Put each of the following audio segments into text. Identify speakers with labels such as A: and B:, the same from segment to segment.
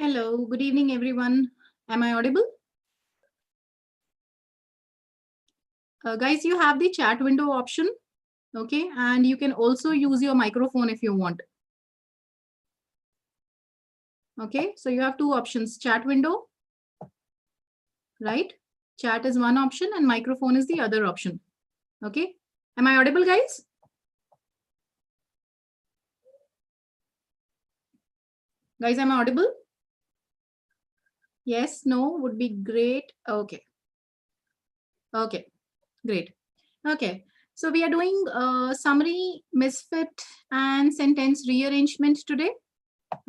A: Hello, good evening, everyone. Am I audible? Guys, you have the chat window option, okay? And you can also use your microphone if you want. Okay, so you have two options, chat window, right? Chat is one option and microphone is the other option. Okay, am I audible, guys? Guys, am I audible? Yes, no, would be great. Okay. Okay, great. Okay, so we are doing summary, misfit, and sentence rearrangement today.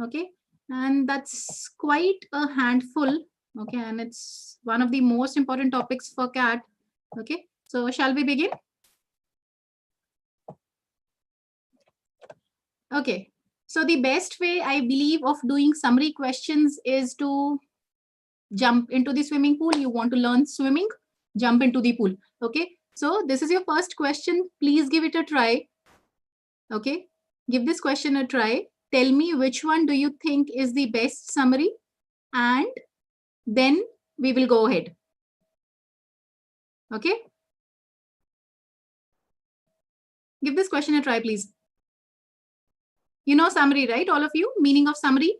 A: Okay, and that's quite a handful. Okay, and it's one of the most important topics for CAT. Okay, so shall we begin? Okay, so the best way I believe of doing summary questions is to jump into the swimming pool. You want to learn swimming, jump into the pool. Okay, so this is your first question. Please give it a try. Okay, give this question a try. Tell me which one do you think is the best summary, and then we will go ahead. Okay, give this question a try, please. You know summary, right? All of you, meaning of summary?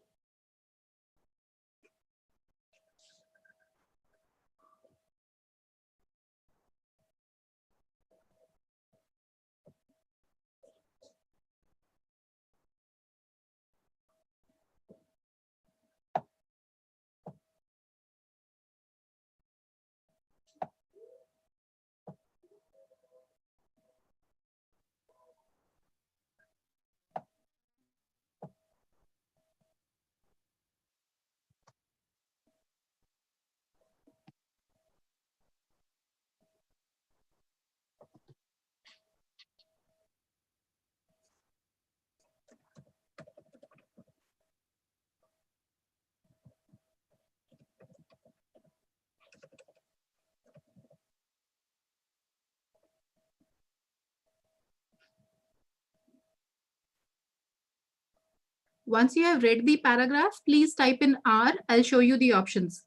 A: Once you have read the paragraph, please type in R. I'll show you the options.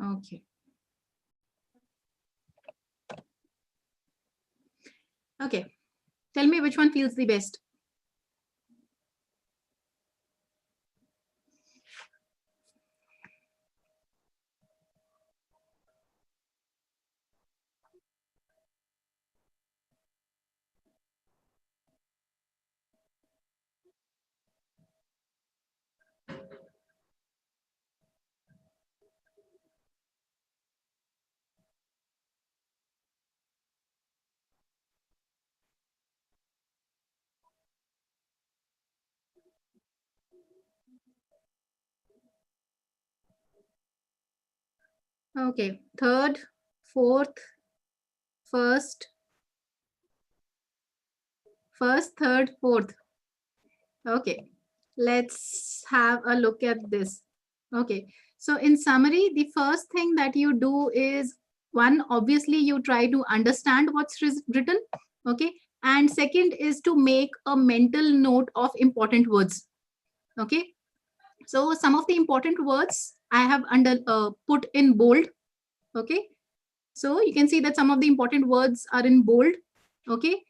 A: Okay. Okay. Tell me which one feels the best. Okay. Third, fourth, first, third, fourth. Okay. Let's have a look at this. Okay. So in summary, the first thing that you do is, one, obviously you try to understand what's written. Okay. And second is to make a mental note of important words. Okay. So some of the important words I have put in bold. Okay. So you can see that some of the important words are in bold. Okay.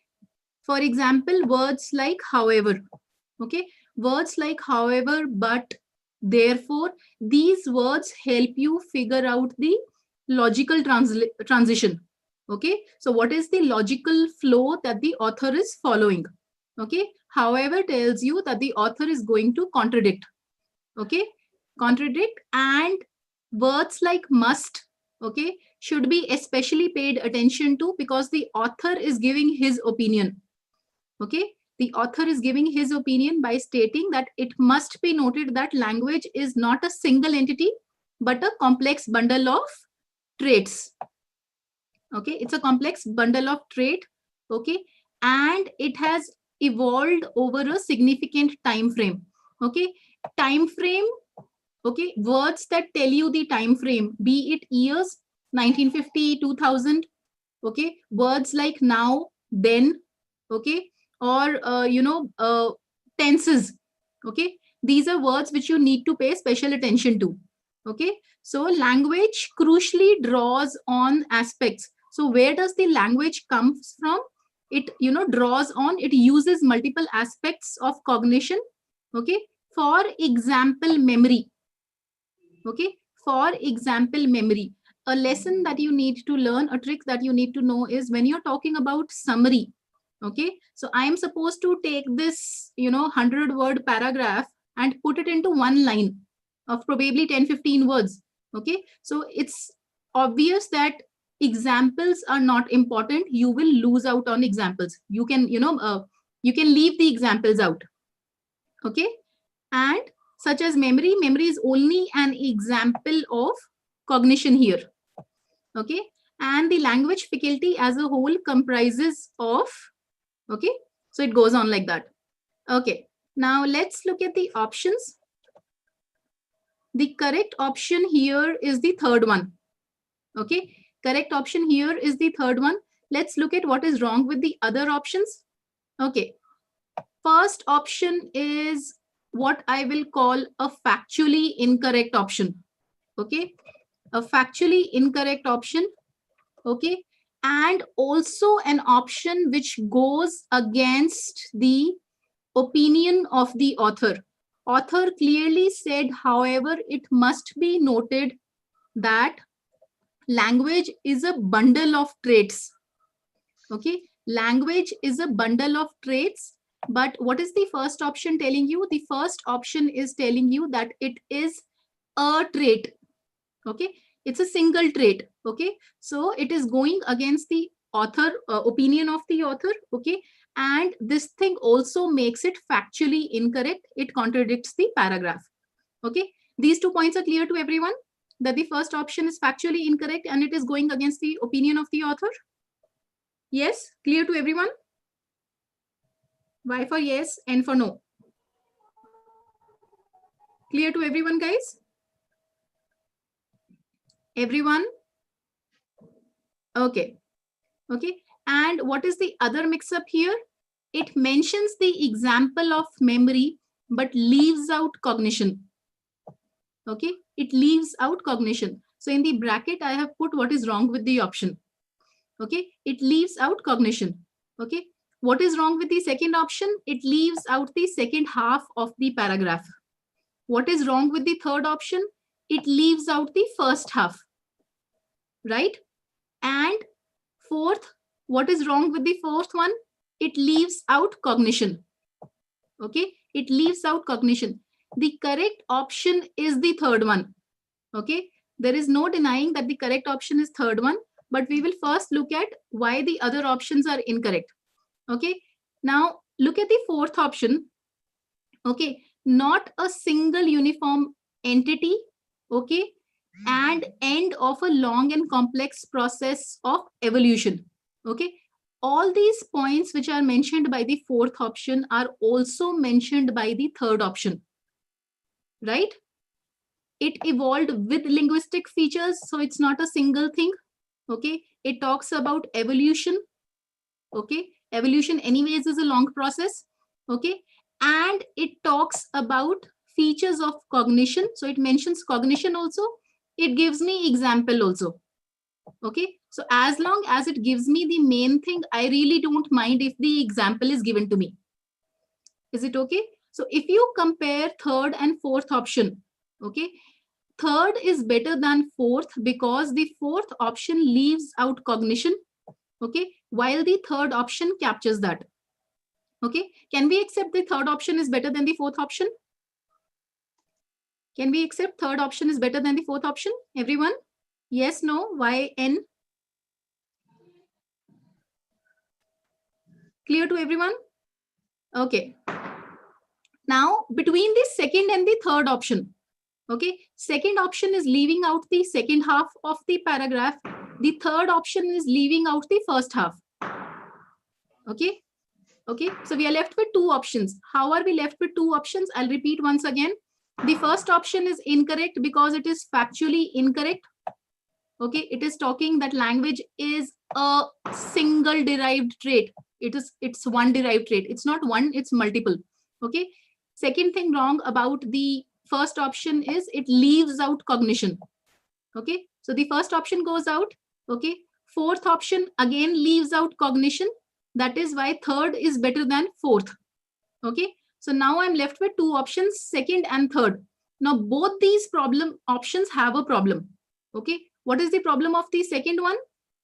A: For example, words like however. Okay. Words like however, but, therefore, these words help you figure out the logical transition. Okay. So what is the logical flow that the author is following? Okay. However tells you that the author is going to contradict. Okay. Contradict. And words like must, okay, should be especially paid attention to because the author is giving his opinion. Okay. The author is giving his opinion by stating that it must be noted that language is not a single entity, but a complex bundle of traits. Okay, it's a complex bundle of trait. Okay, and it has evolved over a significant time frame. Okay, time frame. Okay, words that tell you the time frame, be it years, 1950, 2000. Okay, words like now, then. Okay, or tenses. Okay, these are words which you need to pay special attention to. Okay, so language crucially draws on aspects. So where does the language comes from? It draws on, it uses multiple aspects of cognition. Okay, for example, memory. Okay, for example, memory. A lesson that you need to learn, a trick that you need to know is when you're talking about summary. Okay, so I am supposed to take this 100-word paragraph and put it into one line of probably 10-15 words. Okay, so it's obvious that examples are not important. You will lose out on examples. You can you can leave the examples out. Okay, and such as memory, memory is only an example of cognition here. Okay, and the language faculty as a whole comprises of, okay, so it goes on like that. Okay, now let's look at the options. The correct option here is the third one. Okay, correct option here is the third one. Let's look at what is wrong with the other options. Okay, first option is what I will call a factually incorrect option. Okay, a factually incorrect option. Okay, and also an option which goes against the opinion of the author. Author clearly said, however, it must be noted that language is a bundle of traits. Okay, language is a bundle of traits. But what is the first option telling you? The first option is telling you that it is a trait. Okay, it's a single trait. Okay, so it is going against the author opinion of the author. Okay, and this thing also makes it factually incorrect. It contradicts the paragraph. Okay, these 2 points are clear to everyone, that the first option is factually incorrect and it is going against the opinion of the author. Yes, clear to everyone? Y for yes, N for no. Clear to everyone, guys? Everyone? Okay. Okay. And what is the other mix up here? It mentions the example of memory, but leaves out cognition. Okay. It leaves out cognition. So in the bracket, I have put what is wrong with the option. Okay. It leaves out cognition. Okay. What is wrong with the second option? It leaves out the second half of the paragraph. What is wrong with the third option? It leaves out the first half. Right? And fourth, what is wrong with the fourth one? It leaves out cognition. Okay, it leaves out cognition. The correct option is the third one. Okay, there is no denying that the correct option is third one, but we will first look at why the other options are incorrect. Okay, now look at the fourth option. Okay, not a single uniform entity. Okay, and end of a long and complex process of evolution. Okay, all these points which are mentioned by the fourth option are also mentioned by the third option, right? It evolved with linguistic features, so it's not a single thing. Okay, it talks about evolution. Okay, evolution anyways is a long process. Okay, and it talks about features of cognition, so it mentions cognition also. It gives me example also. Okay, so as long as it gives me the main thing, I really don't mind if the example is given to me. Is it okay? So if you compare third and fourth option, okay, third is better than fourth because the fourth option leaves out cognition. Okay, while the third option captures that. Okay, can we accept the third option is better than the fourth option? Can we accept third option is better than the fourth option? Everyone? Yes, no, why, N? Clear to everyone? Okay. Now, between the second and the third option, okay, second option is leaving out the second half of the paragraph. The third option is leaving out the first half. Okay. Okay. So we are left with two options. How are we left with two options? I'll repeat once again. The first option is incorrect because it is factually incorrect. Okay. It is talking that language is a single derived trait. It's one derived trait. It's not one, it's multiple. Okay. Second thing wrong about the first option is it leaves out cognition. Okay. So the first option goes out. Okay. Fourth option again leaves out cognition. That is why third is better than fourth. Okay. So now I'm left with two options, second and third. Now both these problem options have a problem. Okay. What is the problem of the second one?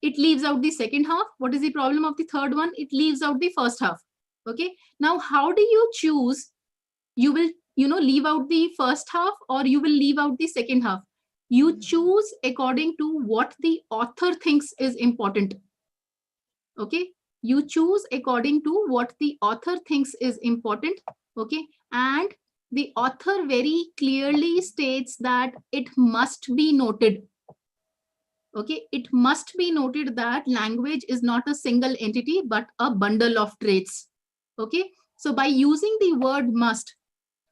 A: It leaves out the second half. What is the problem of the third one? It leaves out the first half. Okay. Now how do you choose? You will, leave out the first half or you will leave out the second half. You choose according to what the author thinks is important. Okay. You choose according to what the author thinks is important. Okay. And the author very clearly states that it must be noted. Okay. It must be noted that language is not a single entity, but a bundle of traits. Okay. So by using the word must,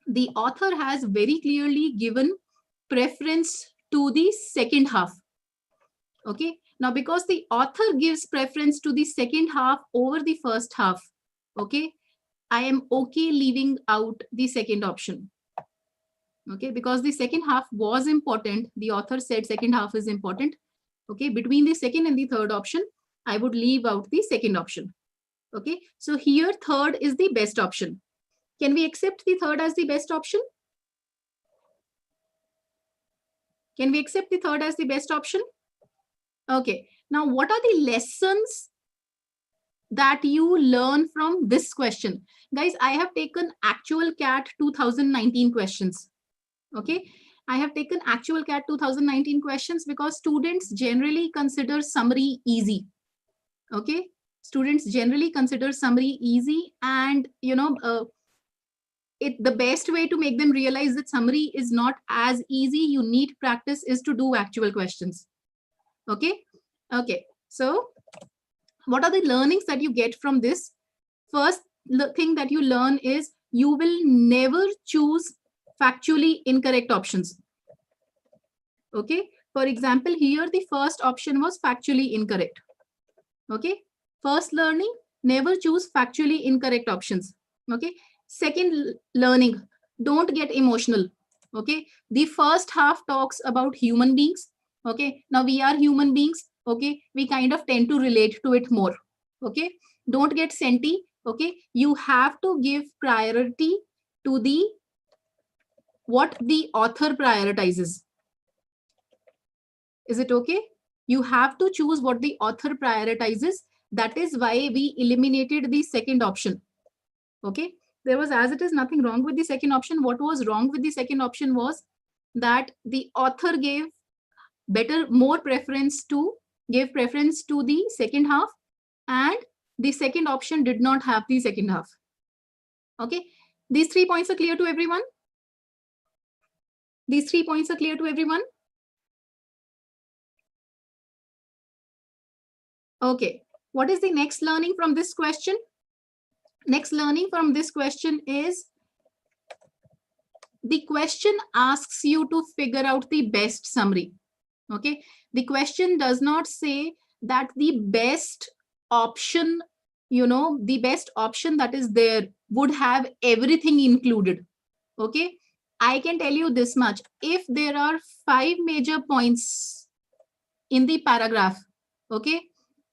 A: the author has very clearly given preference to the second half. Okay. Now, because the author gives preference to the second half over the first half, okay, I am okay leaving out the second option. Okay, because the second half was important. The author said second half is important. Okay, between the second and the third option, I would leave out the second option. Okay, so here third is the best option. Can we accept the third as the best option? Can we accept the third as the best option? Okay. Now, what are the lessons that you learn from this question? Guys, I have taken actual CAT 2019 questions. Okay. I have taken actual CAT 2019 questions because students generally consider summary easy. Okay. Students generally consider summary easy, and the best way to make them realize that summary is not as easy, you need practice, is to do actual questions. Okay. Okay. So what are the learnings that you get from this? First thing that you learn is you will never choose factually incorrect options. Okay. For example, here the first option was factually incorrect. Okay. First learning, never choose factually incorrect options. Okay. Second learning, don't get emotional. Okay. The first half talks about human beings. Okay. Now we are human beings. Okay. We kind of tend to relate to it more. Okay. Don't get senti. Okay. You have to give priority to the what the author prioritizes. Is it okay? You have to choose what the author prioritizes. That is why we eliminated the second option. Okay. There was, as it is, nothing wrong with the second option. What was wrong with the second option was that the author gave more preference to the second half, and the second option did not have the second half. Okay. These 3 points are clear to everyone? These 3 points are clear to everyone? Okay. What is the next learning from this question? Next learning from this question is the question asks you to figure out the best summary. Okay. The question does not say that the best option, the best option that is there would have everything included. Okay. I can tell you this much. If there are 5 major points in the paragraph, okay,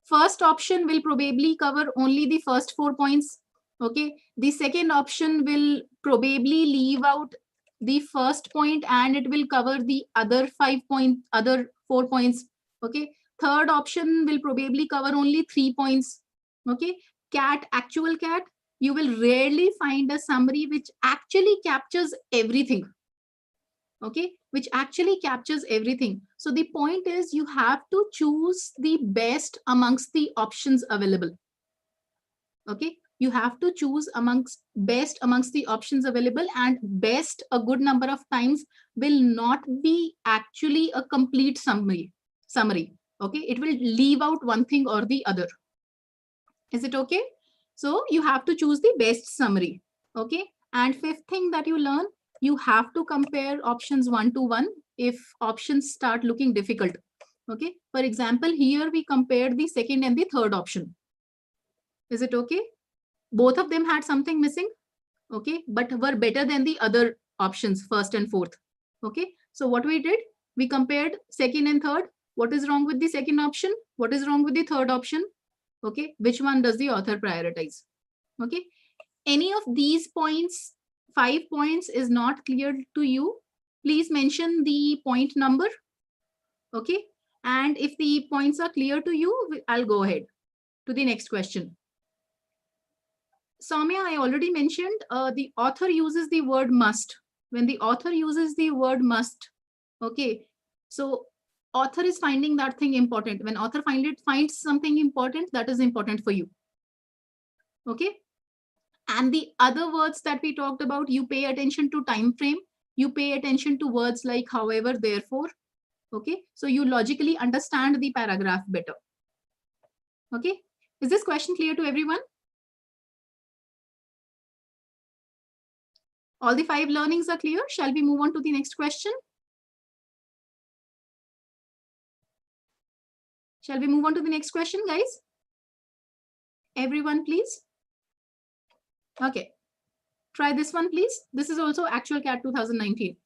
A: first option will probably cover only the first 4 points. Okay. The second option will probably leave out the first point and it will cover the other 4 points. Okay. Third option will probably cover only 3 points. Okay. Actual CAT, you will rarely find a summary which actually captures everything. Okay, which actually captures everything. So the point is you have to choose the best amongst the options available. Okay, You have to choose amongst best amongst the options available, and best a good number of times will not be actually a complete summary. Okay, it will leave out one thing or the other. Is it okay? So you have to choose the best summary. Okay, and fifth thing that you learn, you have to compare options one to one if options start looking difficult. Okay, for example, here we compared the second and the third option. Is it okay? Both of them had something missing, okay, but were better than the other options, first and fourth. Okay, so what we did, we compared second and third. What is wrong with the second option? What is wrong with the third option? Okay, which one does the author prioritize? Okay, any of these points, 5 points, is not clear to you, please mention the point number. Okay, and if the points are clear to you, I'll go ahead to the next question. Soumya, I already mentioned the author uses the word must. When the author uses the word must, okay, so author is finding that thing important. When author finds something important, that is important for you. Okay, and the other words that we talked about, you pay attention to time frame, you pay attention to words like however, therefore. Okay, so you logically understand the paragraph better. Okay, is this question clear to everyone? All the 5 learnings are clear. Shall we move on to the next question? Shall we move on to the next question, guys? Everyone, please. Okay, try this one, please. This is also actual CAT 2019.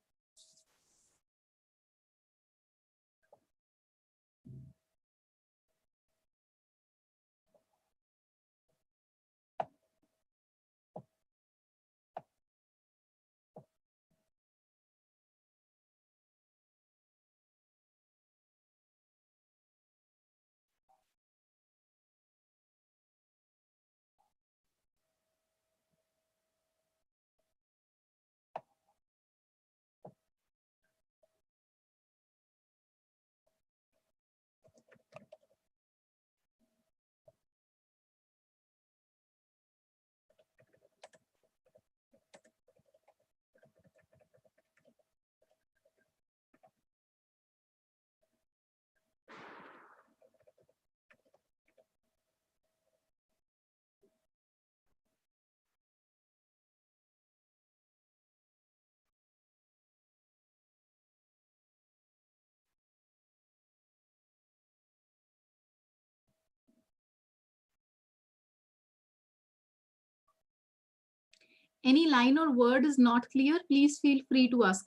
A: Any line or word is not clear, please feel free to ask.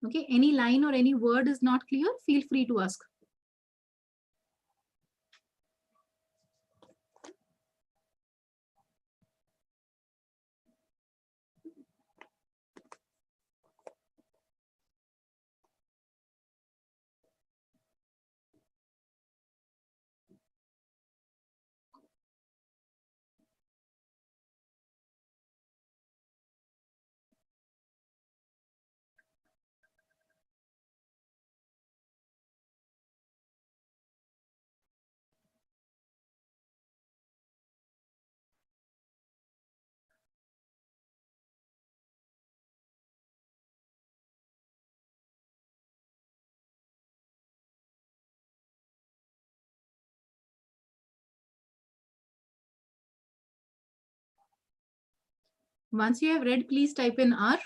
A: Okay, any line or any word is not clear, feel free to ask. Once you have read, please type in R.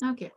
A: Okay.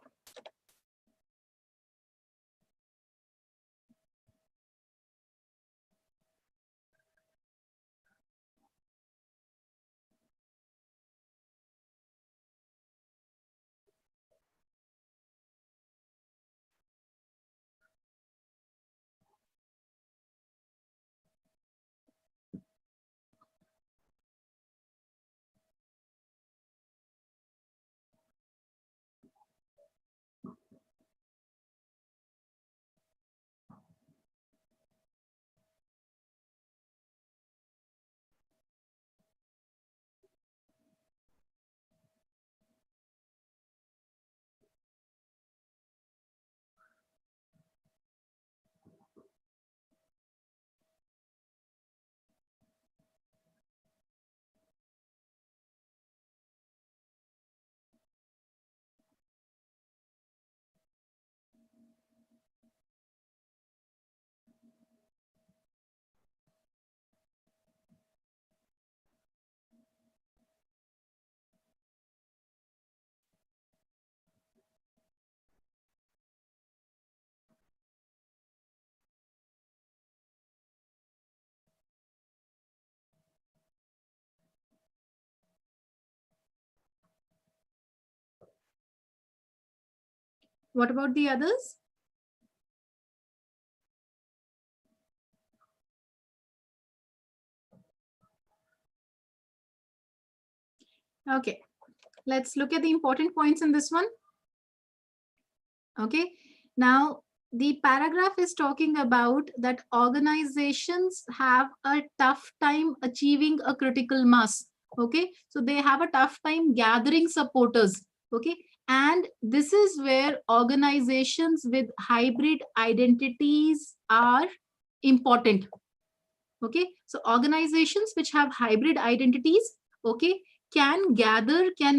A: What about the others? Okay, let's look at the important points in this one. Okay, now the paragraph is talking about that organizations have a tough time achieving a critical mass. Okay, so they have a tough time gathering supporters. Okay, and this is where organizations with hybrid identities are important. Okay, so organizations which have hybrid identities, okay, can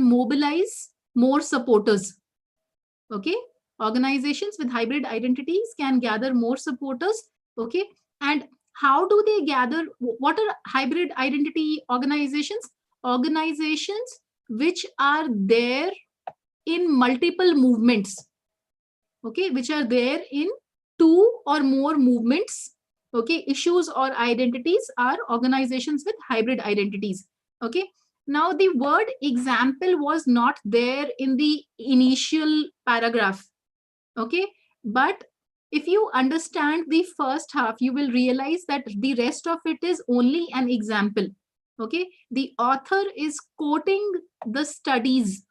A: mobilize more supporters. Okay, organizations with hybrid identities can gather more supporters. Okay, and how do they gather? What are hybrid identity organizations? Organizations which are there in multiple movements. Okay, which are there in two or more movements. Okay, issues or identities are organizations with hybrid identities. Okay, now the word example was not there in the initial paragraph. Okay, but if you understand the first half, you will realize that the rest of it is only an example. Okay, the author is quoting the studies.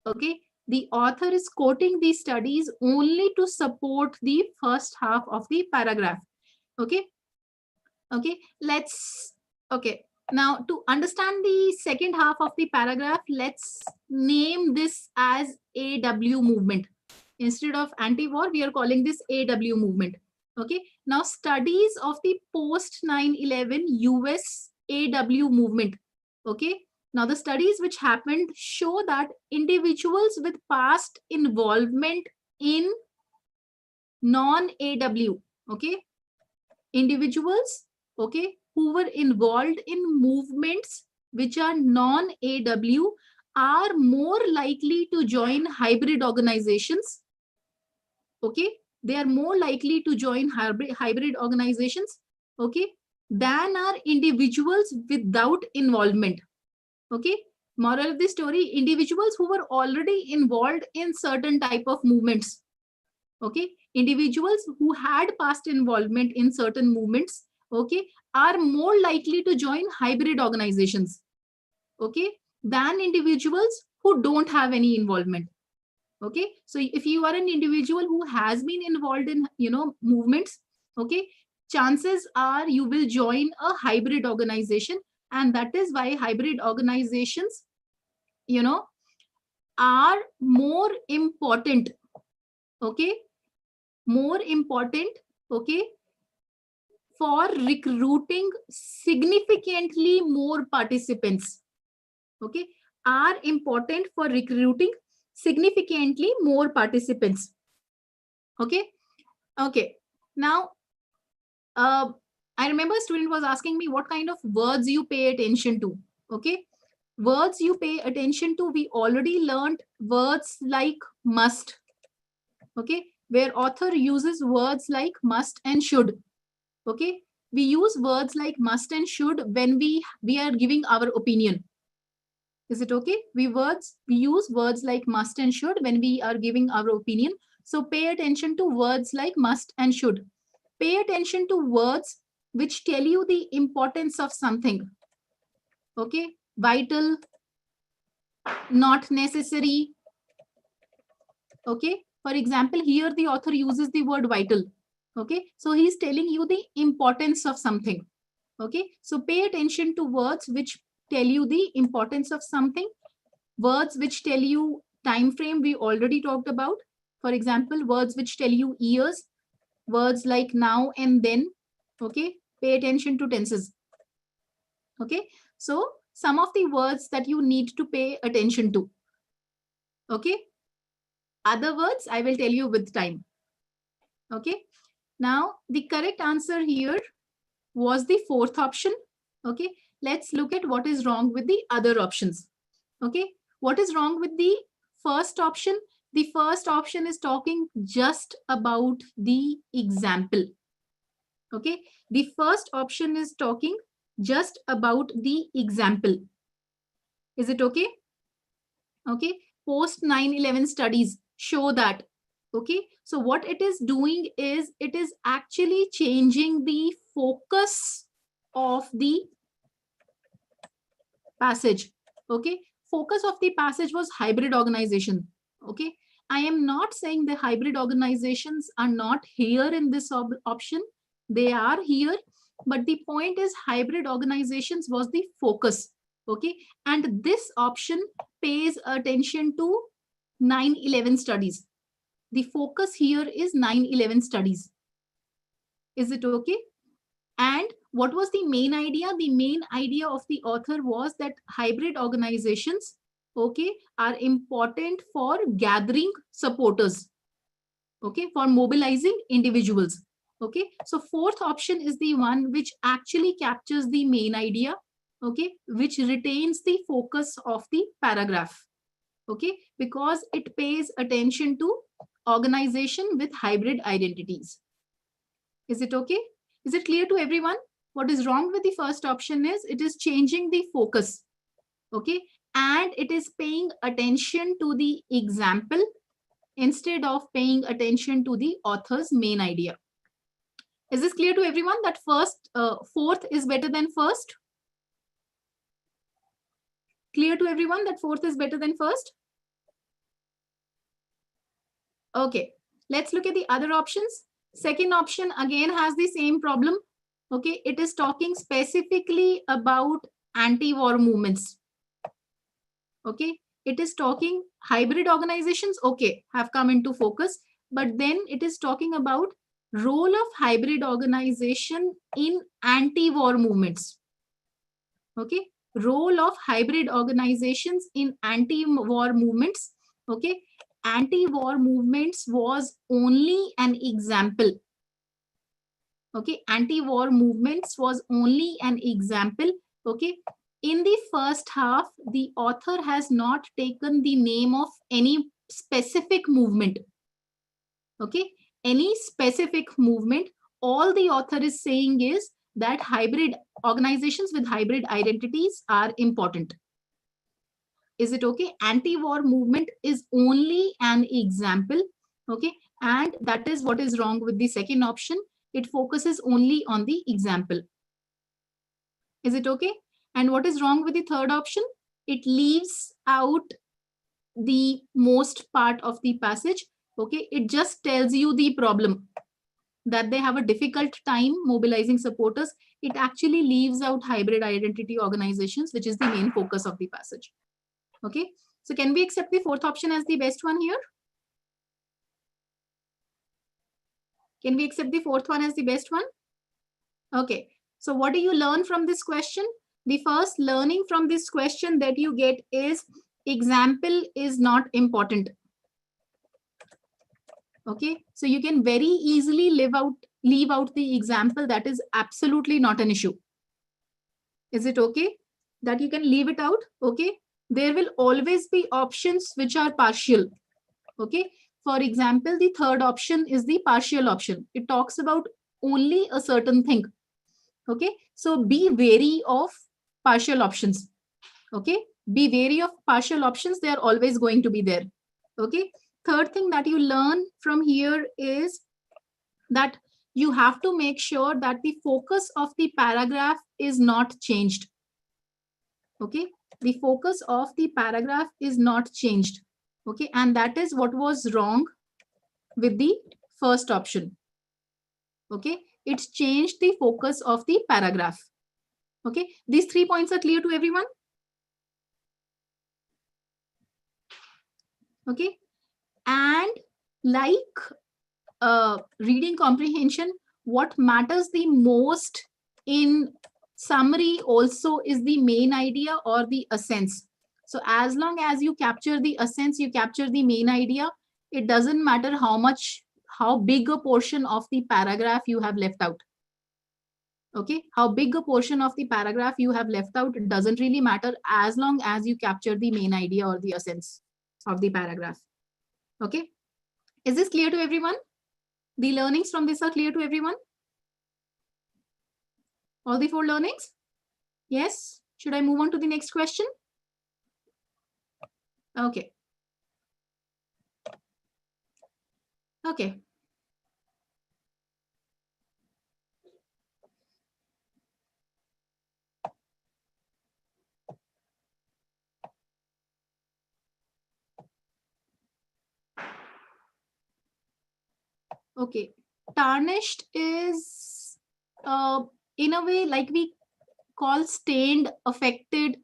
A: Okay, the author is quoting the studies only to support the first half of the paragraph. Okay, okay, let's, okay, now to understand the second half of the paragraph, let's name this as AW movement. Instead of anti-war, we are calling this AW movement. Okay, now studies of the post 9/11 US AW movement. Okay, now the studies which happened show that individuals with past involvement in non-AW, okay, individuals, okay, who were involved in movements which are non-AW are more likely to join hybrid organizations. Okay, they are more likely to join hybrid organizations, okay, than are individuals without involvement. Okay, moral of the story, individuals who were already involved in certain type of movements, okay, individuals who had past involvement in certain movements, okay, are more likely to join hybrid organizations, okay, than individuals who don't have any involvement. Okay, so if you are an individual who has been involved in movements, okay, chances are you will join a hybrid organization, and that is why hybrid organizations are more important. Okay, more important, okay, for recruiting significantly more participants. Okay, are important for recruiting significantly more participants. Okay, okay, now I remember a student was asking me what kind of words you pay attention to. Okay, words you pay attention to, we already learned words like must. Okay, where author uses words like must and should. Okay, we use words like must and should when we are giving our opinion. Is it okay? We use words like must and should when we are giving our opinion. So pay attention to words like must and should. Pay attention to words which tell you the importance of something. Okay, vital, not necessary. Okay, for example, here the author uses the word vital. Okay, so he's telling you the importance of something. Okay, so pay attention to words which tell you the importance of something. Words which tell you time frame, we already talked about. For example, words which tell you years, words like now and then. Okay, pay attention to tenses. Okay, so some of the words that you need to pay attention to. Okay, other words I will tell you with time. Okay, now the correct answer here was the fourth option. Okay, let's look at what is wrong with the other options. Okay, what is wrong with the first option? The first option is talking just about the example. Okay, the first option is talking just about the example. Is it okay? Okay, post 9/11 studies show that Okay, so what it is doing is it is actually changing the focus of the passage. Okay, focus of the passage was hybrid organization. Okay, I am not saying the hybrid organizations are not here in this option. They are here, but the point is hybrid organizations was the focus. Okay, and this option pays attention to 9/11 studies. The focus here is 9/11 studies. Is it okay? And what was the main idea? The main idea of the author was that hybrid organizations, okay, are important for gathering supporters, okay, for mobilizing individuals. Okay, so fourth option is the one which actually captures the main idea, okay, which retains the focus of the paragraph. Okay, because it pays attention to organization with hybrid identities. Is it okay? Is it clear to everyone? What is wrong with the first option is it is changing the focus. Okay, and it is paying attention to the example instead of paying attention to the author's main idea. Is this clear to everyone that fourth is better than first? Clear to everyone that fourth is better than first? Okay, let's look at the other options. Second option again has the same problem. Okay, it is talking specifically about anti-war movements. Okay, it is talking hybrid organizations, okay, have come into focus, but then it is talking about role of hybrid organization in anti-war movements. Okay, role of hybrid organizations in anti-war movements. Okay, anti-war movements was only an example. Okay, anti-war movements was only an example. Okay, in the first half, the author has not taken the name of any specific movement. Okay, any specific movement. All the author is saying is that hybrid organizations with hybrid identities are important. Is it okay? Anti-war movement is only an example. Okay, and that is what is wrong with the second option. It focuses only on the example. Is it okay? And what is wrong with the third option? It leaves out the most part of the passage. Okay, it just tells you the problem that they have a difficult time mobilizing supporters. It actually leaves out hybrid identity organizations, which is the main focus of the passage. Okay, so can we accept the fourth option as the best one here? Can we accept the fourth one as the best one? Okay, so what do you learn from this question? The first learning from this question that you get is example is not important. Okay, so you can very easily leave out the example. That is absolutely not an issue. Is it okay that you can leave it out? Okay, there will always be options which are partial. Okay, for example, the third option is the partial option. It talks about only a certain thing. Okay, so be wary of partial options. Okay, be wary of partial options. They are always going to be there. Okay, third thing that you learn from here is that you have to make sure that the focus of the paragraph is not changed. Okay, the focus of the paragraph is not changed. Okay, and that is what was wrong with the first option. Okay, it's changed the focus of the paragraph. Okay, these 3 points are clear to everyone? Okay, and like reading comprehension, what matters the most in summary also is the main idea or the essence. So as long as you capture the essence, you capture the main idea, it doesn't matter how big a portion of the paragraph you have left out. Okay, how big a portion of the paragraph you have left out, it doesn't really matter as long as you capture the main idea or the essence of the paragraph. Okay, is this clear to everyone? The learnings from this are clear to everyone? All the 4 learnings? Yes? Should I move on to the next question? Okay. Okay. Okay. Tarnished is in a way like we call stained, affected,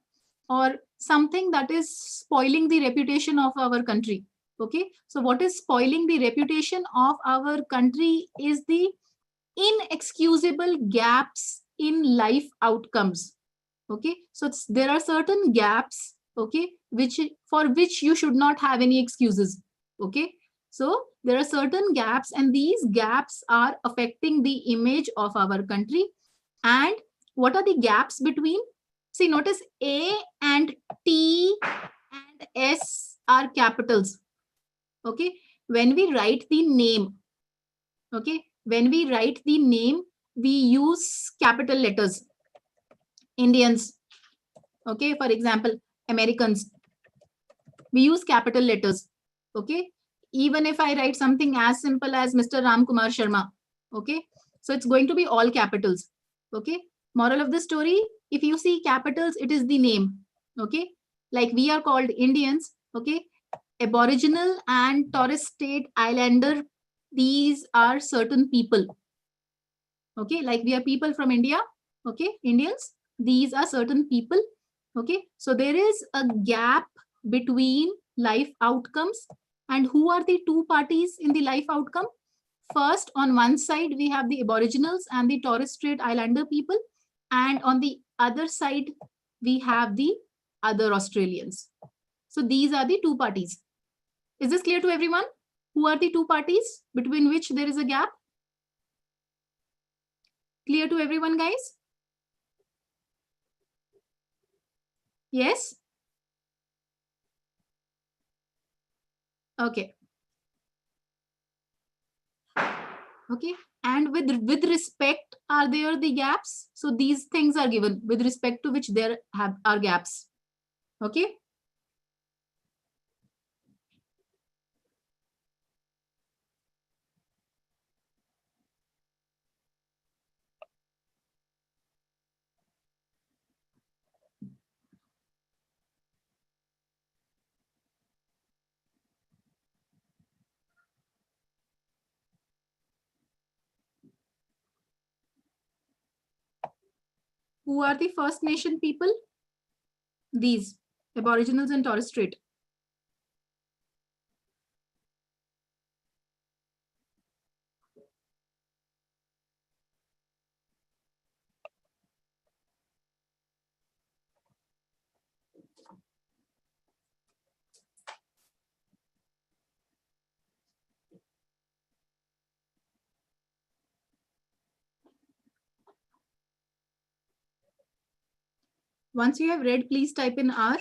A: or something that is spoiling the reputation of our country. Okay. So what is spoiling the reputation of our country is the inexcusable gaps in life outcomes. Okay. So there are certain gaps, okay, which for which you should not have any excuses. Okay. So there are certain gaps, and these gaps are affecting the image of our country. And what are the gaps between? See, notice A and T and S are capitals. Okay. When we write the name, okay, when we write the name, we use capital letters. Indians, okay, for example, Americans, we use capital letters. Okay. Even if I write something as simple as Mr. Ram Kumar Sharma, okay, so it's going to be all capitals. Okay. Moral of the story, if you see capitals, it is the name. Okay. Like we are called Indians. Okay. Aboriginal and Torres Strait Islander, these are certain people. Okay. Like we are people from India. Okay. Indians, these are certain people. Okay. So there is a gap between life outcomes. And who are the two parties in the life outcome? First, on one side, we have the Aboriginals and the Torres Strait Islander people. And on the other side, we have the other Australians. So these are the two parties. Is this clear to everyone? Who are the two parties between which there is a gap? Clear to everyone, guys? Yes? Okay. Okay. And with respect, are there the gaps? So these things are given with respect to which there are gaps. Okay. Who are the First Nation people? These Aboriginals and Torres Strait. Once you have read, please type in R.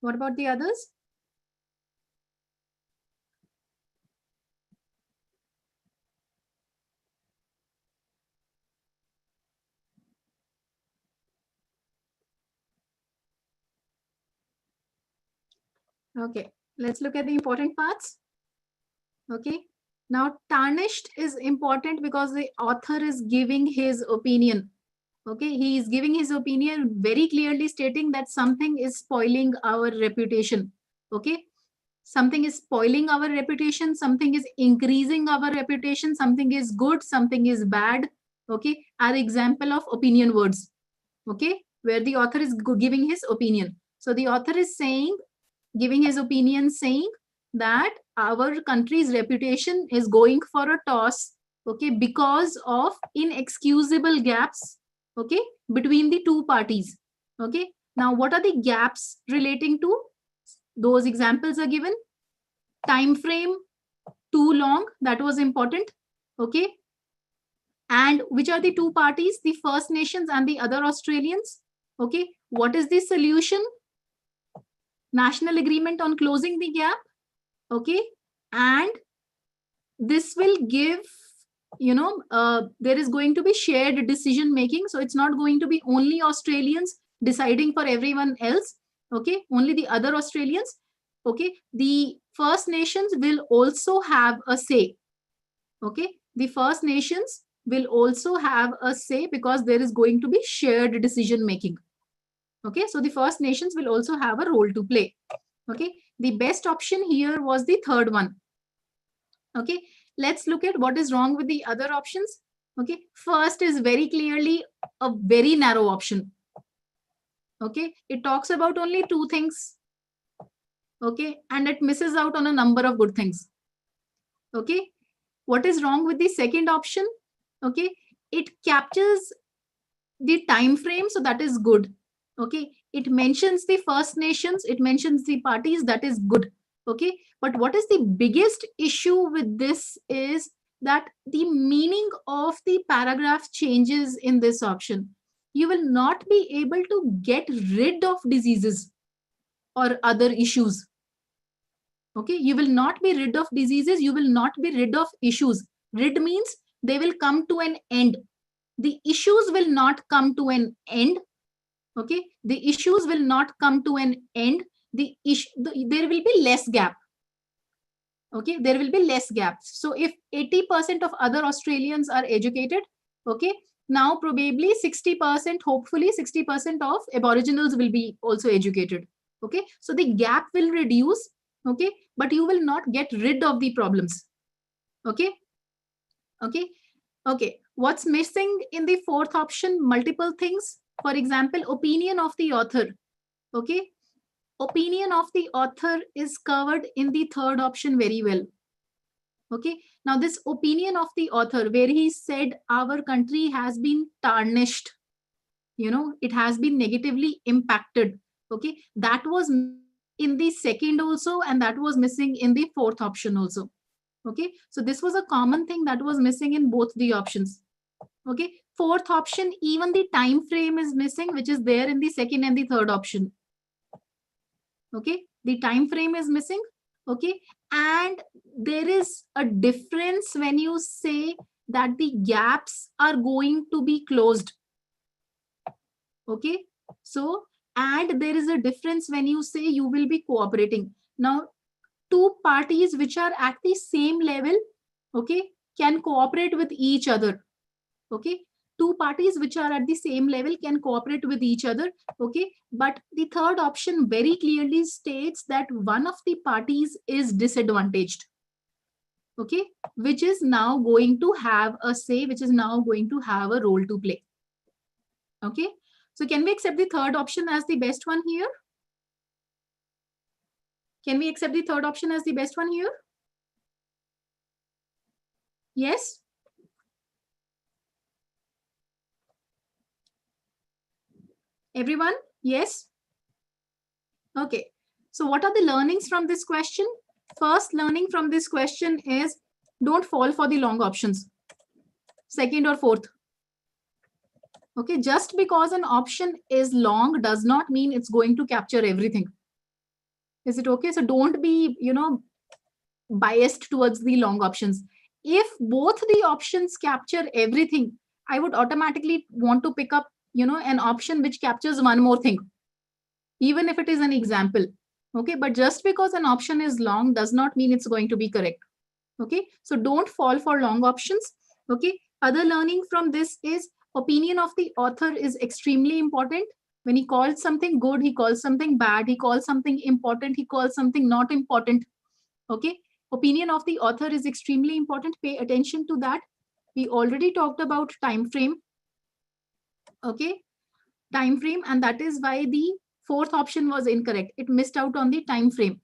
A: What about the others? Okay, let's look at the important parts. Okay, now tarnished is important because the author is giving his opinion. Okay, he is giving his opinion very clearly stating that something is spoiling our reputation. Okay, something is spoiling our reputation, something is increasing our reputation, something is good, something is bad. Okay, are example of opinion words. Okay, where the author is giving his opinion. So the author is saying, giving his opinion, saying that our country's reputation is going for a toss. Okay, because of inexcusable gaps. Okay, between the two parties. Okay, now what are the gaps relating to? Those examples are given. Time frame too long, that was important. Okay, and which are the two parties? The First Nations and the other Australians. Okay, what is the solution? National agreement on closing the gap. Okay, and this will give, there is going to be shared decision making, so it's not going to be only Australians deciding for everyone else. Okay, only the other Australians. Okay, the First Nations will also have a say. Okay, the First Nations will also have a say because there is going to be shared decision making. Okay, so the First Nations will also have a role to play. Okay, the best option here was the third one. Okay, let's look at what is wrong with the other options. Okay, first is very clearly a very narrow option. Okay, it talks about only two things. Okay, and it misses out on a number of good things. Okay, what is wrong with the second option? Okay, it captures the time frame, so that is good. Okay, it mentions the First Nations, it mentions the parties, that is good. Okay, but what is the biggest issue with this is that the meaning of the paragraph changes in this option. You will not be able to get rid of diseases or other issues. Okay, you will not be rid of diseases, you will not be rid of issues. Rid means they will come to an end. The issues will not come to an end. Okay, the issues will not come to an end. There will be less gap. Okay, there will be less gaps. So if 80% of other Australians are educated, okay, now probably 60%, hopefully 60% of Aboriginals will be also educated. Okay, so the gap will reduce. Okay, but you will not get rid of the problems. Okay, okay, okay. What's missing in the fourth option? Multiple things. For example, opinion of the author. Okay, opinion of the author is covered in the third option very well. Okay, now this opinion of the author, where he said our country has been tarnished, it has been negatively impacted. Okay, that was in the second also, and that was missing in the fourth option also. Okay, so this was a common thing that was missing in both the options. Okay, fourth option, even the time frame is missing, which is there in the second and the third option. Okay, the time frame is missing. Okay, and there is a difference when you say that the gaps are going to be closed. Okay, so, and there is a difference when you say you will be cooperating. Now, two parties which are at the same level, okay, can cooperate with each other. Okay, two parties which are at the same level can cooperate with each other. Okay, but the third option very clearly states that one of the parties is disadvantaged. Okay, which is now going to have a say, which is now going to have a role to play. Okay, so can we accept the third option as the best one here? Can we accept the third option as the best one here? Yes. Everyone? Yes. Okay, so what are the learnings from this question? First learning from this question is don't fall for the long options, second or fourth. Okay, just because an option is long does not mean it's going to capture everything. Is it okay? So don't be, biased towards the long options. If both the options capture everything, I would automatically want to pick up, an option which captures one more thing, even if it is an example. Okay, but just because an option is long does not mean it's going to be correct. Okay, so don't fall for long options. Okay, other learning from this is opinion of the author is extremely important. When he calls something good, he calls something bad, he calls something important, he calls something not important. Okay, opinion of the author is extremely important. Pay attention to that. We already talked about time frame. Okay, time frame, and that is why the fourth option was incorrect. It missed out on the time frame.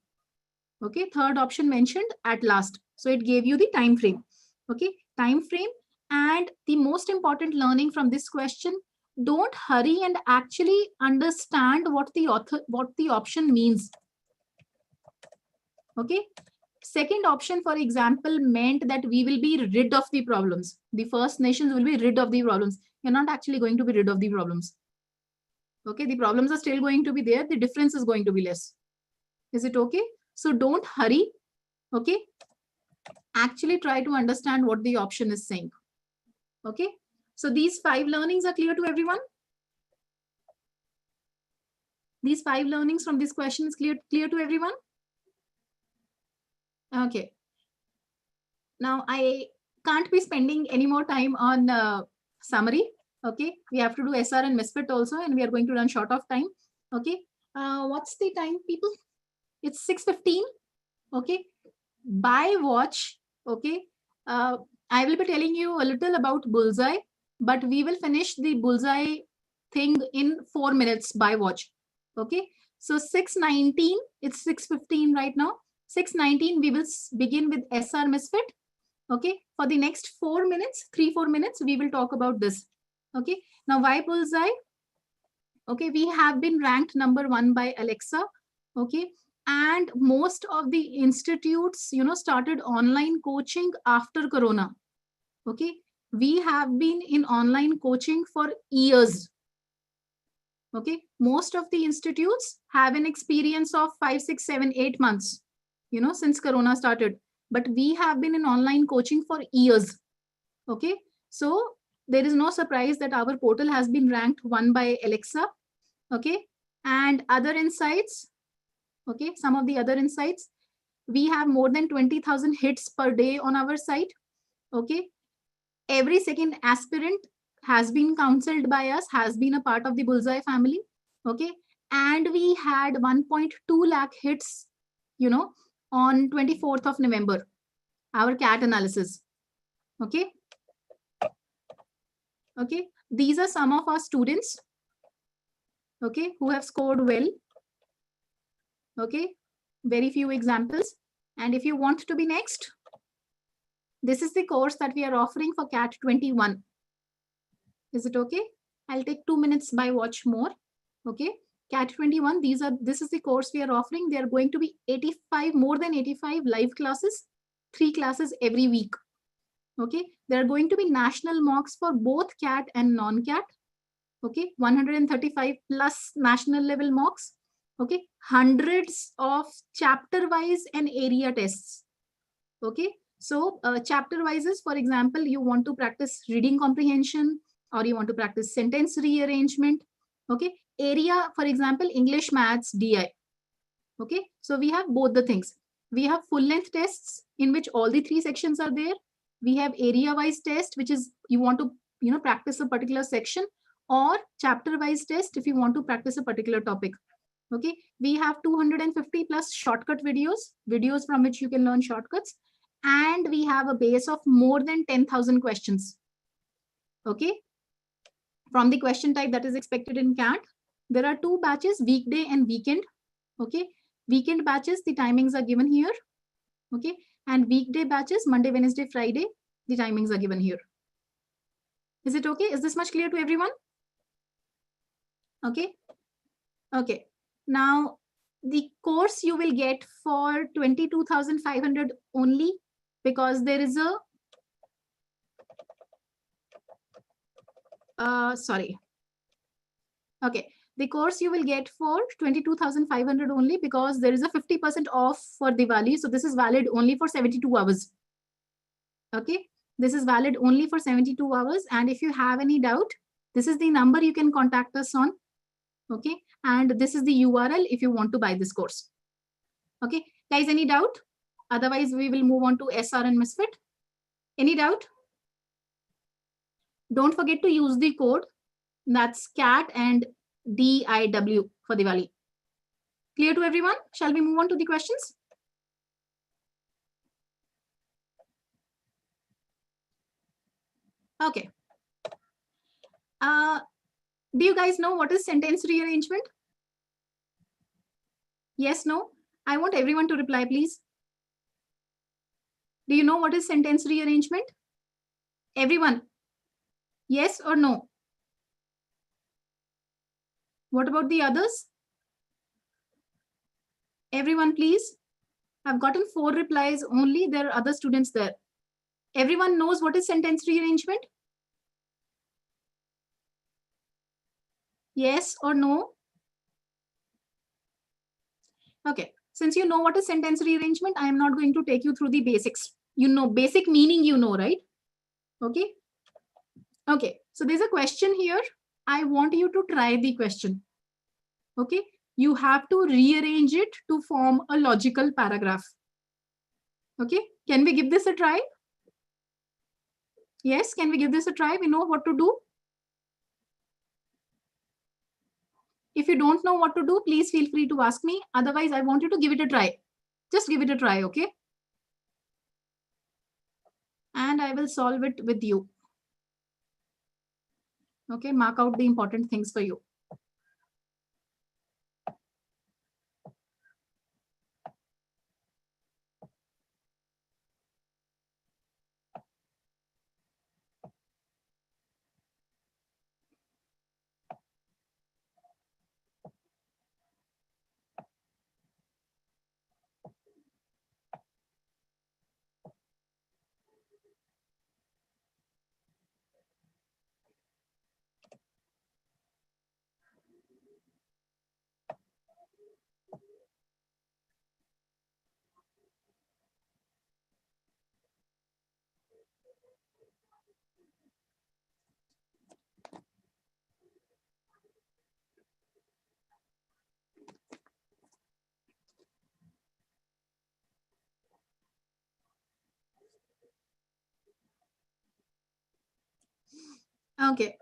A: Okay, third option mentioned at last, so it gave you the time frame. Okay, time frame. And the most important learning from this question, don't hurry and actually understand what the option means. Okay, second option, for example, meant that we will be rid of the problems. The First Nations will be rid of the problems. You're not actually going to be rid of the problems. Okay, the problems are still going to be there. The difference is going to be less. Is it okay? So don't hurry. Okay, actually try to understand what the option is saying. Okay, so these 5 learnings are clear to everyone. These 5 learnings from this question is clear to everyone. Okay, now I can't be spending any more time on summary. Okay, we have to do SR and Misfit also, and we are going to run short of time. Okay, what's the time, people? It's 6:15. Okay, by watch. Okay, I will be telling you a little about bullseye, but we will finish the bullseye thing in 4 minutes by watch. Okay, so 6:19, it's 6:15 right now. 6:19, we will begin with SR Misfit. Okay, for the next 4 minutes, 3-4 minutes, we will talk about this. Okay, now why bullseye? Okay, we have been ranked number 1 by Alexa. Okay, and most of the institutes, started online coaching after Corona. Okay, we have been in online coaching for years. Okay, most of the institutes have an experience of 5, 6, 7, 8 months, since Corona started, but we have been in online coaching for years. Okay, so there is no surprise that our portal has been ranked 1 by Alexa. Okay, and other insights. Okay, some of the other insights, we have more than 20,000 hits per day on our site. Okay, every second aspirant has been counseled by us, has been a part of the bullseye family. Okay, and we had 1.2 lakh hits, on 24th of November, our CAT analysis. Okay, okay, these are some of our students, okay, who have scored well. Okay, very few examples. And if you want to be next, this is the course that we are offering for CAT'21. Is it okay? I'll take 2 minutes by watch more. Okay, CAT'21, this is the course we are offering. There are going to be 85, more than 85 live classes, 3 classes every week. Okay, there are going to be national mocks for both CAT and non-CAT. Okay, 135 plus national level mocks. Okay, hundreds of chapter wise and area tests. Okay, so chapter wise is, for example, you want to practice reading comprehension, or you want to practice sentence rearrangement. Okay, area, for example, English, maths, DI. Okay, so we have both the things. We have full length tests in which all the 3 sections are there. We have area wise test, which is you want to practice a particular section, or chapter wise test if you want to practice a particular topic. Okay, we have 250 plus shortcut videos from which you can learn shortcuts, and we have a base of more than 10,000 questions. Okay, from the question type that is expected in CAT. There are 2 batches, weekday and weekend. Okay, weekend batches, the timings are given here. Okay, and weekday batches, Monday, Wednesday, Friday, the timings are given here. Is it okay? Is this much clear to everyone? Okay, okay. Now, the course you will get for 22,500 only, because there is a sorry. Okay, The course you will get for 22,500 only, because there is a 50% off for Diwali. So this is valid only for 72 hours. Okay, this is valid only for 72 hours. And if you have any doubt, this is the number you can contact us on. Okay, and this is the URL if you want to buy this course. Okay, guys, any doubt? Otherwise, we will move on to SR and Misfit. Any doubt? Don't forget to use the code. That's CAT and DIW for Diwali. Clear to everyone? Shall we move on to the questions? Okay. Do you guys know what is sentence rearrangement? Yes, no? I want everyone to reply, please. Do you know what is sentence rearrangement? Everyone? Yes or no? What about the others? Everyone, please. I've gotten 4 replies only. There are other students there. Everyone knows what is sentence rearrangement? Yes or no? Okay. Since you know what is sentence rearrangement, I am not going to take you through the basics. You know, basic meaning you know, right? Okay. Okay. So there's a question here. I want you to try the question. Okay. You have to rearrange it to form a logical paragraph. Okay. Can we give this a try? Yes. Can we give this a try? We know what to do. If you don't know what to do, please feel free to ask me. Otherwise, I want you to give it a try. Just give it a try, okay? And I will solve it with you. Okay, mark out the important things for you. Okay,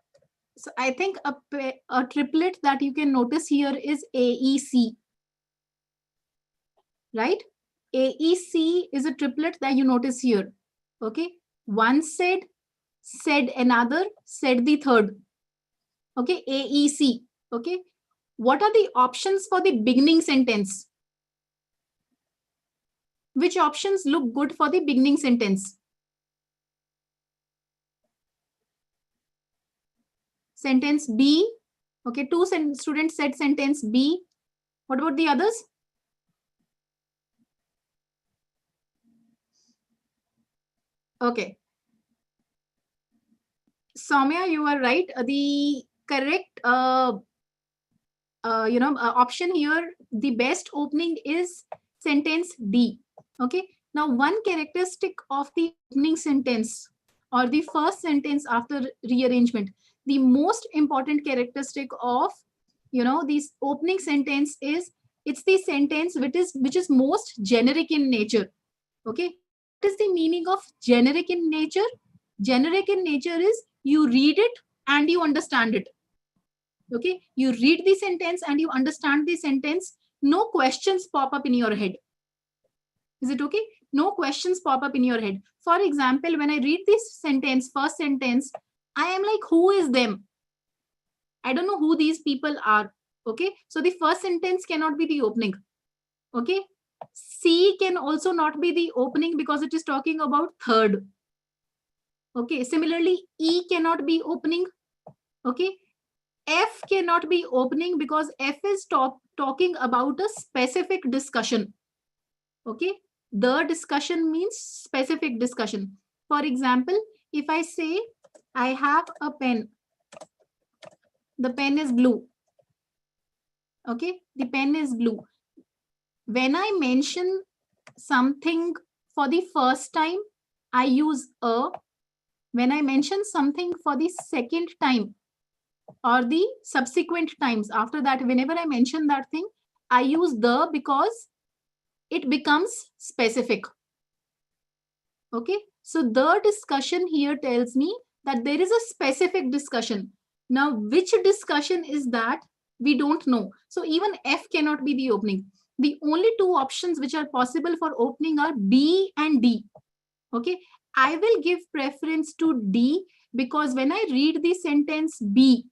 A: so I think a triplet that you can notice here is AEC, right? AEC is a triplet that you notice here. Okay, one said another, said the third. Okay, AEC. Okay, what are the options for the beginning sentence? Which options look good for the beginning sentence? Sentence B. Okay, 2 students said sentence B. What about the others? Okay. Soumya, you are right. The correct option here, the best opening is sentence D. Okay. Now, one characteristic of the opening sentence or the first sentence after rearrangement, the most important characteristic of this opening sentence is it's the sentence which is most generic in nature. Okay. What is the meaning of generic in nature? Generic in nature is you read it and you understand it. Okay, you read the sentence and you understand the sentence. No questions pop up in your head. Is it okay? No questions pop up in your head. For example, when I read this sentence, first sentence, I am like, who is them? I don't know who these people are. Okay, so the first sentence cannot be the opening. Okay, C can also not be the opening because it is talking about third. Okay, similarly, E cannot be opening. Okay, F cannot be opening because F is talking about a specific discussion. Okay, the discussion means specific discussion. For example, if I say I have a pen, the pen is blue. Okay, the pen is blue. When I mention something for the first time, I use a. When I mention something for the second time or the subsequent times after that, whenever I mention that thing, I use the because it becomes specific. Okay, so the discussion here tells me that there is a specific discussion. Now, which discussion is that? We don't know. So even F cannot be the opening. The only two options which are possible for opening are B and D. Okay, I will give preference to D because when I read the sentence B,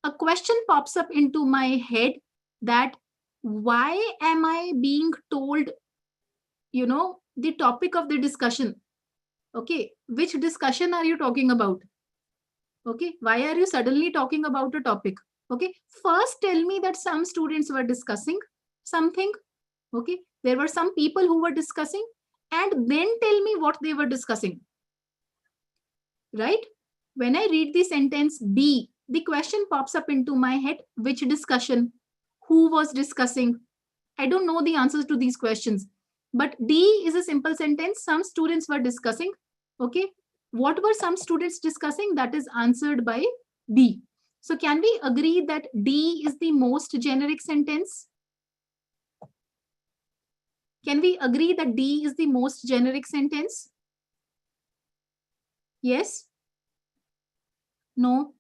A: a question pops up into my head that why am I being told, the topic of the discussion? Okay, which discussion are you talking about? Okay, why are you suddenly talking about a topic? Okay, first tell me that some students were discussing something. Okay, there were some people who were discussing, and then tell me what they were discussing. Right? When I read the sentence B, the question pops up into my head, which discussion? Who was discussing? I don't know the answers to these questions. But D is a simple sentence. Some students were discussing. Okay. What were some students discussing? That is answered by B. So can we agree that D is the most generic sentence? Can we agree that D is the most generic sentence? Yes? No?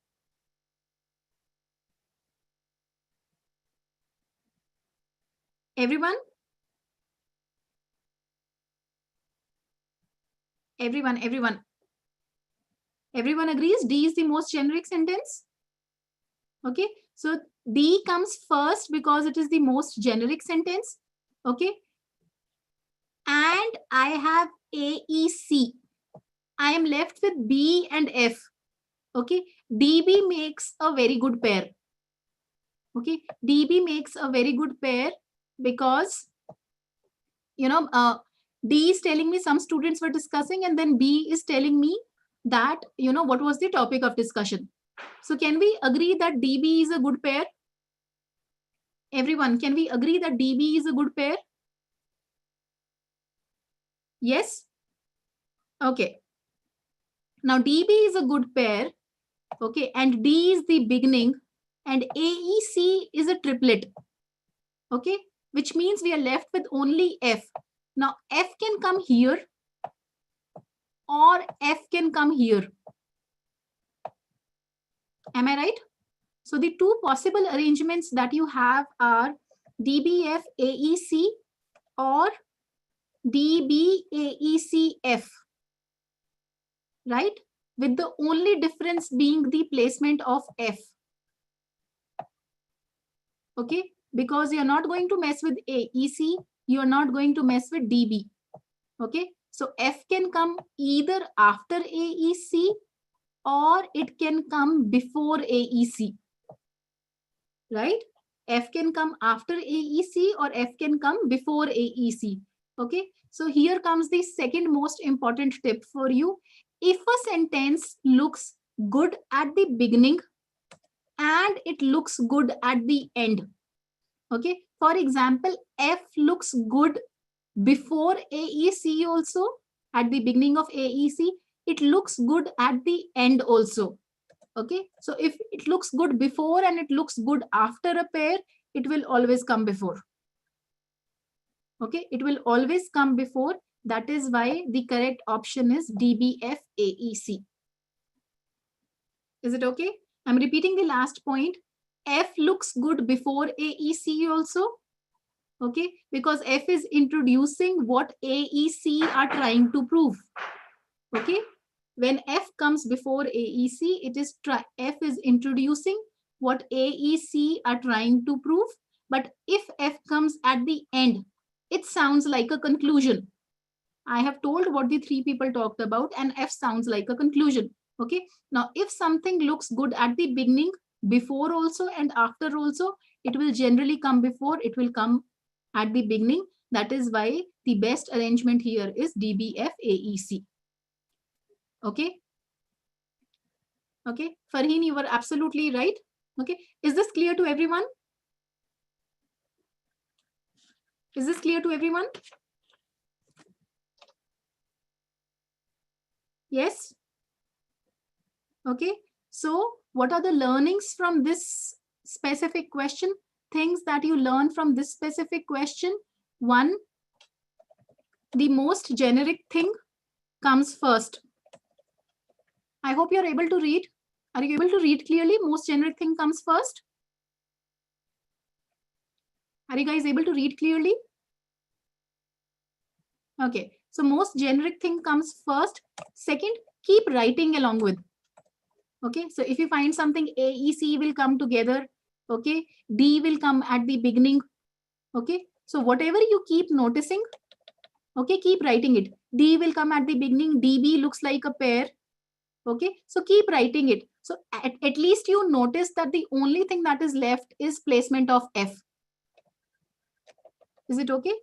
A: Everyone? Everyone. Everyone agrees D is the most generic sentence? Okay. So D comes first because it is the most generic sentence. Okay. And I have A, E, C. I am left with B and F. Okay. DB makes a very good pair. Okay. DB makes a very good pair because, D is telling me some students were discussing, and then B is telling me that, what was the topic of discussion. So can we agree that DB is a good pair? Everyone, can we agree that DB is a good pair? Yes? Okay. Now DB is a good pair. Okay. And D is the beginning. And AEC is a triplet. Okay. Which means we are left with only F. Now F can come here or F can come here. Am I right? So the two possible arrangements that you have are DBF AEC or DB AECF. Right? With the only difference being the placement of F. Okay, because you're not going to mess with AEC, you're not going to mess with DB. Okay, so F can come either after AEC or it can come before AEC. Right? F can come after AEC or F can come before AEC. Okay, so here comes the second most important tip for you. If a sentence looks good at the beginning and it looks good at the end. Okay, for example, F looks good before AEC also, at the beginning of AEC. It looks good at the end also. Okay, so if it looks good before and it looks good after a pair, it will always come before. Okay, it will always come before. That is why the correct option is DBF AEC. Is it okay? I'm repeating the last point. F looks good before AEC also. Okay, because F is introducing what AEC are trying to prove. Okay, when F comes before AEC, F is introducing what AEC are trying to prove. But if F comes at the end, it sounds like a conclusion. I have told what the three people talked about, and F sounds like a conclusion. Okay, now if something looks good at the beginning, before also and after also, it will generally come before, it will come at the beginning. That is why the best arrangement here is DBF AEC. Okay. Okay. Farheen, you were absolutely right. Okay. Is this clear to everyone? Is this clear to everyone? Yes? Okay. So what are the learnings from this specific question? Things that you learn from this specific question. One, the most generic thing comes first. I hope you're able to read. Are you able to read clearly? Most generic thing comes first. Are you guys able to read clearly? Okay. So most generic thing comes first. Second, keep writing along with. Okay. So if you find something, A, E, C will come together. Okay. D will come at the beginning. Okay. So whatever you keep noticing, okay, keep writing it. D will come at the beginning. DB looks like a pair. Okay. So keep writing it. So at least you notice that the only thing that is left is placement of F. Is it okay?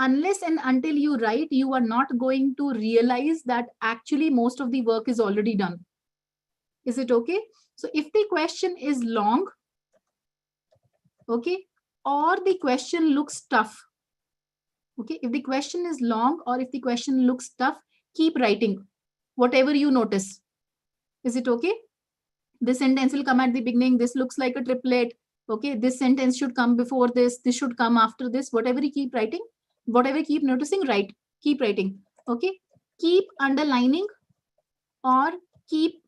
A: Unless and until you write, you are not going to realize that actually most of the work is already done. Is it okay? So if the question is long, okay, or the question looks tough, okay, if the question is long or if the question looks tough, keep writing whatever you notice. Is it okay? This sentence will come at the beginning. This looks like a triplet. Okay, this sentence should come before this. This should come after this. Whatever you keep writing, whatever you keep noticing, write. Keep writing. Okay, keep underlining or keep,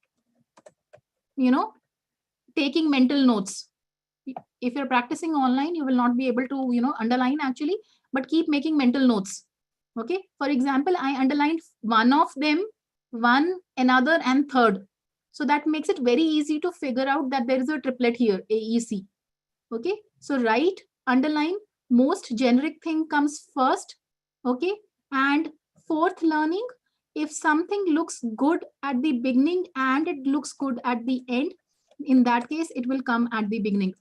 A: taking mental notes. If you're practicing online, you will not be able to, underline actually, but keep making mental notes. Okay, for example, I underlined one of them, one, another, and third. So that makes it very easy to figure out that there is a triplet here, AEC. Okay, so write, underline, most generic thing comes first. Okay, and fourth learning, if something looks good at the beginning and it looks good at the end, in that case, it will come at the beginning.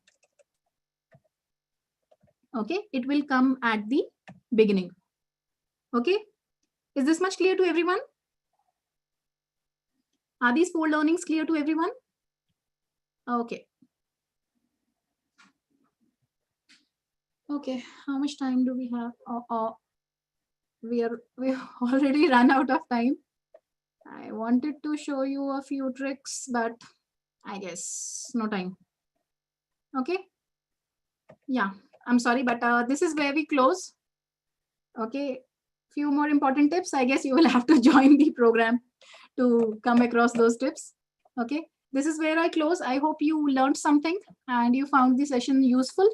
A: Okay, it will come at the beginning. Okay, is this much clear to everyone? Are these 4 learnings clear to everyone? Okay. Okay, how much time do we have? We've already run out of time. I wanted to show you a few tricks, but I guess no time. Okay. Yeah, I'm sorry, but this is where we close. Okay. Few more important tips. I guess you will have to join the program to come across those tips. Okay. This is where I close. I hope you learned something and you found the session useful.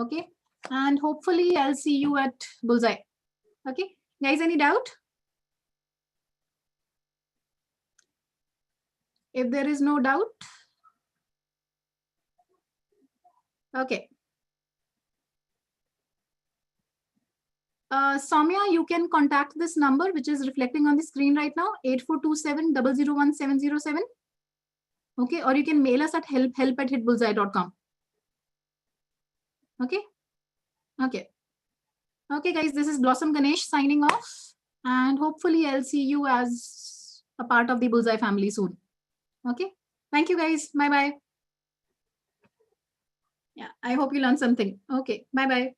A: Okay. And hopefully I'll see you at Bullseye. Okay. Guys, any doubt? If there is no doubt, okay. Soumya, you can contact this number, which is reflecting on the screen right now, 8427-001-707. Okay, or you can mail us at help@hitbullseye.com. Okay. Okay. Okay, guys, this is Blossom Ganesh signing off, and hopefully I'll see you as a part of the Bullseye family soon. Okay. Thank you, guys. Bye-bye. Yeah, I hope you learned something. Okay. Bye-bye.